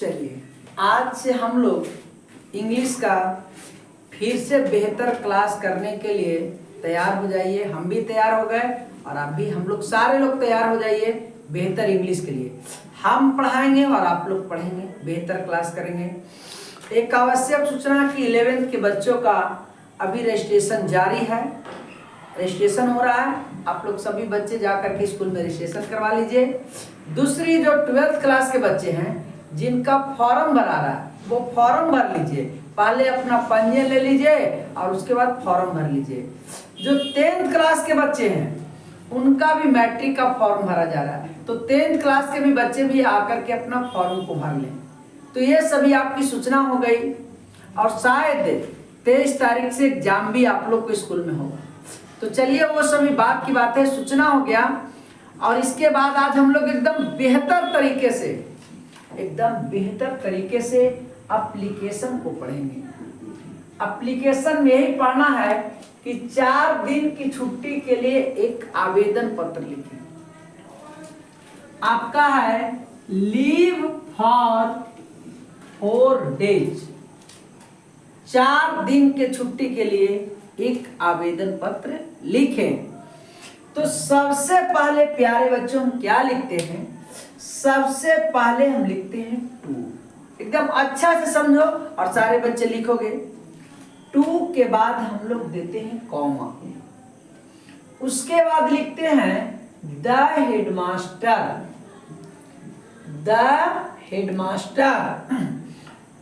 चलिए आज से हम लोग इंग्लिश का फिर से बेहतर क्लास करने के लिए तैयार हो जाइए। हम भी तैयार हो गए और आप भी, हम लोग सारे लोग तैयार हो जाइए बेहतर इंग्लिश के लिए। हम पढ़ाएंगे और आप लोग पढ़ेंगे, बेहतर क्लास करेंगे। एक आवश्यक सूचना कि 11th के बच्चों का अभी रजिस्ट्रेशन जारी है, रजिस्ट्रेशन हो रहा है। आप लोग सभी बच्चे जाकर के स्कूल में रजिस्ट्रेशन करवा लीजिए। दूसरी, जो 12th क्लास के बच्चे हैं जिनका फॉर्म भरा रहा है वो फॉर्म भर लीजिए। पहले अपना पंजीयन ले लीजिए और उसके बाद फॉर्म भर लीजिए। जो 10th क्लास के बच्चे हैं उनका भी मैट्रिक का फॉर्म भरा जा रहा है, तो 10th क्लास के भी बच्चे भी आकर के अपना फॉर्म को भर लें। तो ये सभी आपकी सूचना हो गई और शायद 23 तारीख से एग्जाम भी आप लोग को स्कूल में होगा। तो चलिए वो सभी बात की बात है, सूचना हो गया। और इसके बाद आज हम लोग एकदम बेहतर तरीके से एप्लीकेशन को पढ़ेंगे। एप्लीकेशन में यही पढ़ना है कि 4 दिन की छुट्टी के लिए एक आवेदन पत्र लिखें। आपका है लीव फॉर 4 डेज, 4 दिन के छुट्टी के लिए एक आवेदन पत्र लिखें। तो सबसे पहले प्यारे बच्चों हम क्या लिखते हैं? सबसे पहले हम लिखते हैं टू। एकदम अच्छा से समझो और सारे बच्चे लिखोगे। टू के बाद हम लोग देते हैं कॉमा, उसके बाद लिखते हैं द हेडमास्टर।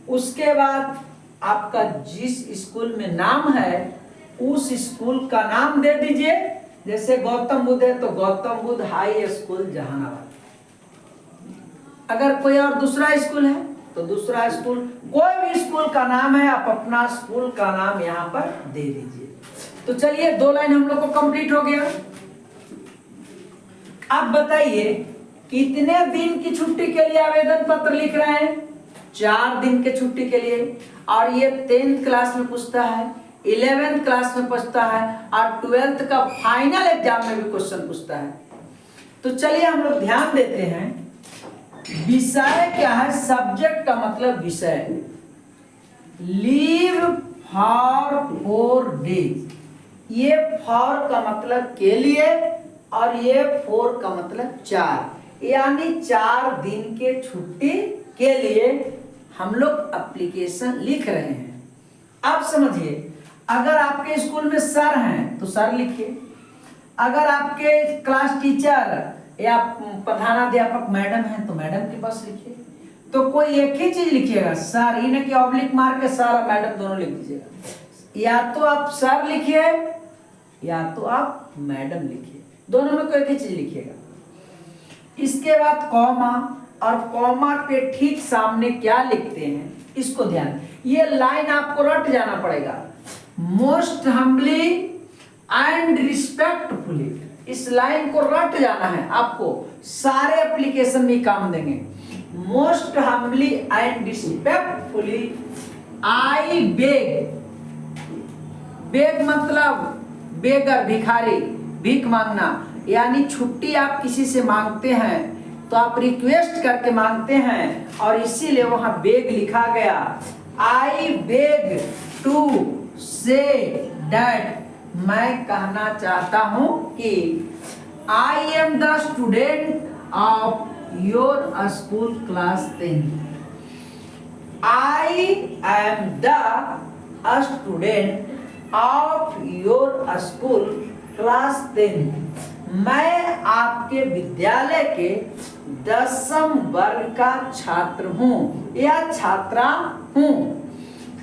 उसके बाद आपका जिस स्कूल में नाम है उस स्कूल का नाम दे दीजिए। जैसे गौतम बुद्ध है तो गौतम बुद्ध हाई स्कूल जहानाबाद। अगर कोई और दूसरा स्कूल है तो दूसरा स्कूल, कोई भी स्कूल का नाम है आप अपना स्कूल का नाम यहाँ पर दे दीजिए। तो चलिए 2 लाइन हम लोग को कंप्लीट हो गया। अब बताइए कितने दिन की छुट्टी के लिए आवेदन पत्र लिख रहे हैं? 4 दिन के छुट्टी के लिए। और ये 10th क्लास में पूछता है, 11th क्लास में पूछता है और 12th का फाइनल एग्जाम में भी क्वेश्चन पूछता है। तो चलिए हम लोग ध्यान देते हैं विषय क्या है। सब्जेक्ट का मतलब विषय। लीव फॉर 4 डेज, ये फॉर का मतलब के लिए और ये 4 का मतलब 4, यानी 4 दिन के छुट्टी के लिए हम लोग एप्लीकेशन लिख रहे हैं। अब समझिए, अगर आपके स्कूल में सर हैं तो सर लिखिए। अगर आपके क्लास टीचर या प्रधानाध्यापक मैडम हैं तो मैडम के पास लिखिए। तो कोई एक ही चीज लिखिएगा, सर, ही नहीं कि ऑब्लिक मार के सर और मैडम दोनों लिख दीजिएगा। या तो आप सर लिखिए या तो आप मैडम लिखिए, दोनों में कोई एक ही चीज लिखिएगा। इसके बाद कॉमा, और कॉमा के ठीक सामने क्या लिखते हैं इसको ध्यान, ये लाइन आपको रट जाना पड़ेगा। मोस्ट हम्बली एंड रिस्पेक्टफुली, इस लाइन को रट जाना है आपको, सारे एप्लीकेशन में काम देंगे। Most humbly and respectfully I beg, beg मतलब बेगर, भिखारी, भीख मांगना, यानी छुट्टी आप किसी से मांगते हैं तो आप रिक्वेस्ट करके मांगते हैं और इसीलिए वहां बेग लिखा गया। I beg to say that, मैं कहना चाहता हूं कि I am the student of your school class 10। I am the student of your school class 10। मैं आपके विद्यालय के 10वीं वर्ग का छात्र हूं या छात्रा हूं।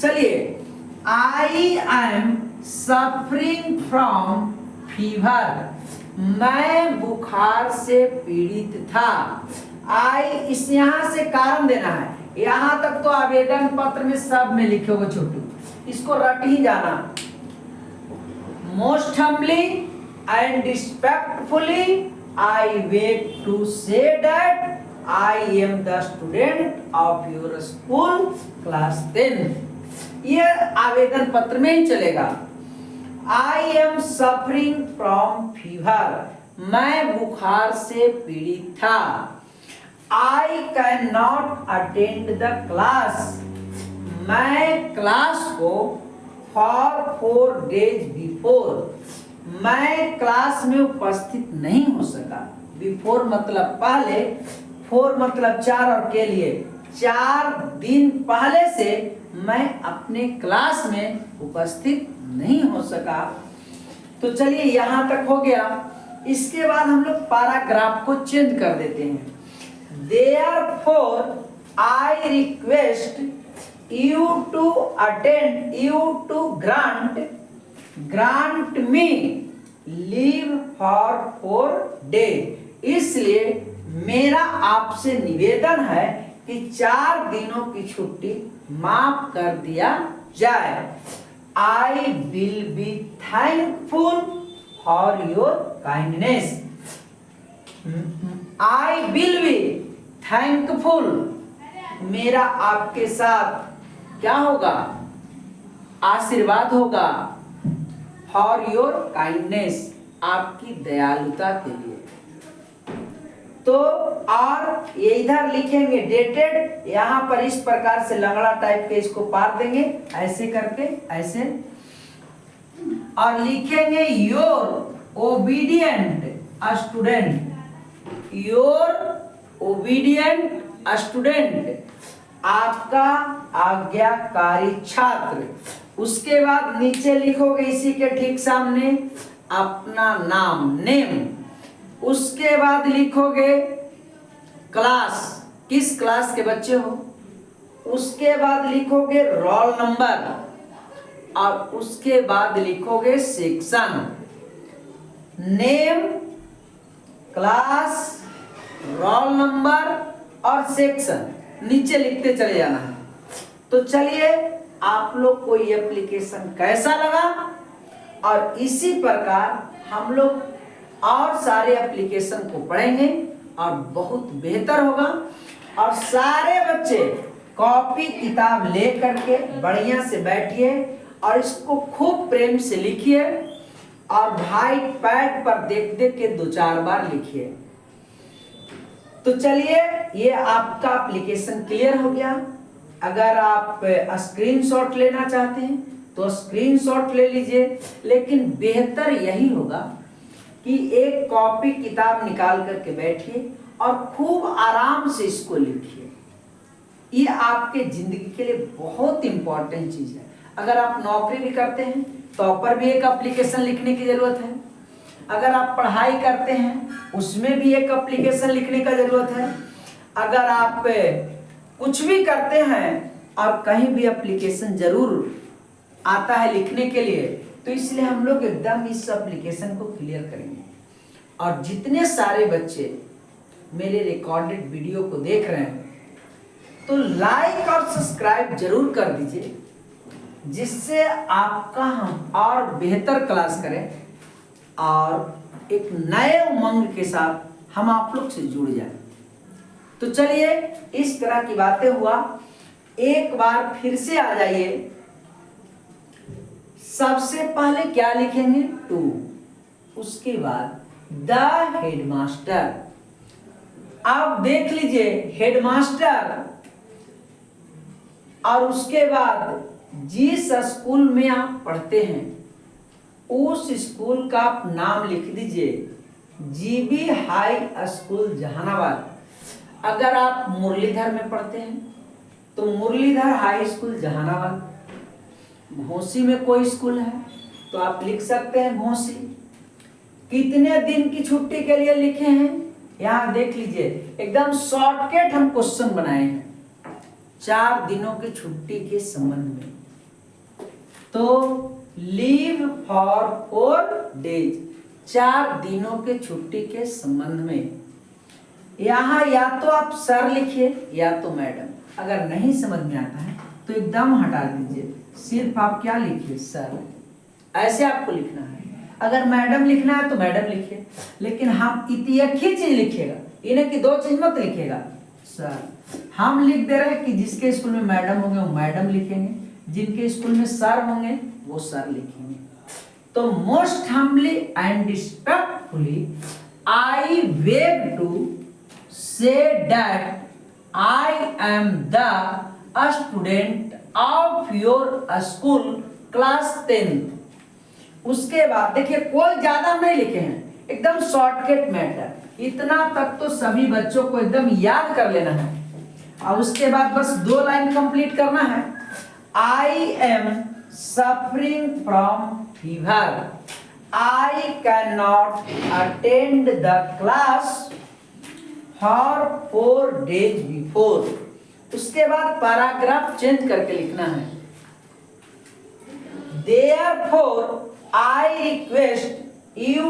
चलिए, आई एम सफरिंग फ्रॉम फीवर, मैं बुखार से पीड़ित था। आई, इस यहां से कारण देना है, यहां तक तो आवेदन पत्र में सब में लिखोगे छोटू, इसको रट ही जाना। Most humbly and respectfully I beg to say that I am the student of your school class 10। ये आवेदन पत्र में ही चलेगा। I am suffering from fever, मैं बुखार से पीड़ित था। I can not attend the class, मैं क्लास को फॉर 4 days बिफोर, मैं क्लास में उपस्थित नहीं हो सका। बिफोर मतलब पहले, 4 मतलब 4 और के लिए 4 दिन पहले से मैं अपने क्लास में उपस्थित नहीं हो सका। तो चलिए यहां तक हो गया। इसके बाद हम लोग पैराग्राफ को चेंज कर देते हैं। Therefore, I request you to grant me leave for 4 days। इसलिए मेरा आपसे निवेदन है कि 4 दिनों की छुट्टी माफ कर दिया जाए। I will be thankful for your kindness। I will be thankful, मेरा आपके साथ क्या होगा? आशीर्वाद होगा। फॉर योर काइंडनेस, आपकी दयालुता के लिए। तो और ये इधर लिखेंगे डेटेड, यहां पर इस प्रकार से लंगड़ा टाइप के इसको पार देंगे ऐसे करके, ऐसे, और लिखेंगे your obedient student, your obedient student, आपका आज्ञाकारी छात्र। उसके बाद नीचे लिखोगे इसी के ठीक सामने अपना नाम, नेम। उसके बाद लिखोगे क्लास, किस क्लास के बच्चे हो। उसके बाद लिखोगे रोल नंबर, और उसके बाद लिखोगे section. Name, class, roll number और सेक्शन नीचे लिखते चले जाना है। तो चलिए आप लोग को ये एप्लीकेशन कैसा लगा, और इसी प्रकार हम लोग और सारे एप्लीकेशन को पढ़ेंगे और बहुत बेहतर होगा। और सारे बच्चे कॉपी किताब ले करके बढ़िया से बैठिए और इसको खूब प्रेम से लिखिए, और भाई पैड पर देख देख के 2-4 बार लिखिए। तो चलिए ये आपका एप्लीकेशन क्लियर हो गया। अगर आप स्क्रीनशॉट लेना चाहते हैं तो स्क्रीनशॉट ले लीजिए, लेकिन बेहतर यही होगा कि एक कॉपी किताब निकाल करके बैठिए और खूब आराम से इसको लिखिए। ये आपके जिंदगी के लिए बहुत इंपॉर्टेंट चीज है। अगर आप नौकरी भी करते हैं तो पर भी एक एप्लीकेशन लिखने की जरूरत है। अगर आप पढ़ाई करते हैं उसमें भी एक एप्लीकेशन लिखने का जरूरत है। अगर आप कुछ भी करते हैं और कहीं भी एप्लीकेशन जरूर आता है लिखने के लिए, तो इसलिए हम लोग एकदम इस एप्लीकेशन को क्लियर करेंगे। और जितने सारे बच्चे मेरे रिकॉर्डेड वीडियो को देख रहे हैं तो लाइक और सब्सक्राइब जरूर कर दीजिए, जिससे आपका हम और बेहतर क्लास करें और एक नए उमंग के साथ हम आप लोग से जुड़ जाएं। तो चलिए इस तरह की बातें हुआ, एक बार फिर से आ जाइए। सबसे पहले क्या लिखेंगे? टू, उसके बाद द हेडमास्टर। आप देख लीजिए हेडमास्टर, और उसके बाद जिस स्कूल में आप पढ़ते हैं उस स्कूल का आप नाम लिख दीजिए, जीबी हाई स्कूल जहानाबाद। अगर आप मुरलीधर में पढ़ते हैं तो मुरलीधर हाई स्कूल जहानाबाद। घोसी में कोई स्कूल है तो आप लिख सकते हैं घोसी। कितने दिन की छुट्टी के लिए लिखे हैं यहाँ देख लीजिए, एकदम शॉर्टकट हम क्वेश्चन बनाए हैं 4 दिनों की छुट्टी के संबंध में। तो लीव फॉर 4 days, 4 दिनों के छुट्टी के संबंध में यहाँ या तो आप सर लिखिए या तो मैडम। अगर नहीं समझ में आता है तो एकदम हटा दीजिए, सिर्फ आप क्या लिखिए? सर। ऐसे आपको लिखना है। अगर मैडम लिखना है तो मैडम लिखिए, लेकिन हम एक ही चीज लिखिएगा, इन्हें की 2 चीज मत लिखिएगा। सर हम लिख दे रहे हैं कि जिसके स्कूल में मैडम होंगे वो मैडम लिखेंगे, जिनके स्कूल में सर होंगे वो सर लिखेंगे। तो most humbly and respectfully I beg to say that I am the student of your school class 10th। उसके बाद देखिए कोई ज्यादा नहीं लिखे हैं, एकदम शॉर्टकट मैटर, इतना तक तो सभी बच्चों को एकदम याद कर लेना है। और उसके बाद बस 2 लाइन कंप्लीट करना है। आई am suffering from fever, I cannot attend the class for 4 days before। उसके बाद पैराग्राफ चेंज करके लिखना है। Therefore I request you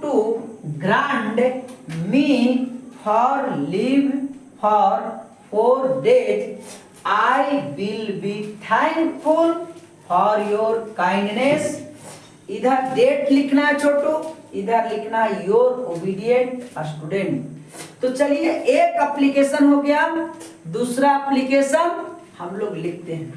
to grant me for leave for 4 days। I will be thankful for your kindness। इधर date लिखना है छोटू, इधर लिखना है योर ओबीडिएंट स्टूडेंट। तो चलिए एक एप्लीकेशन हो गया, दूसरा एप्लीकेशन हम लोग लिखते हैं।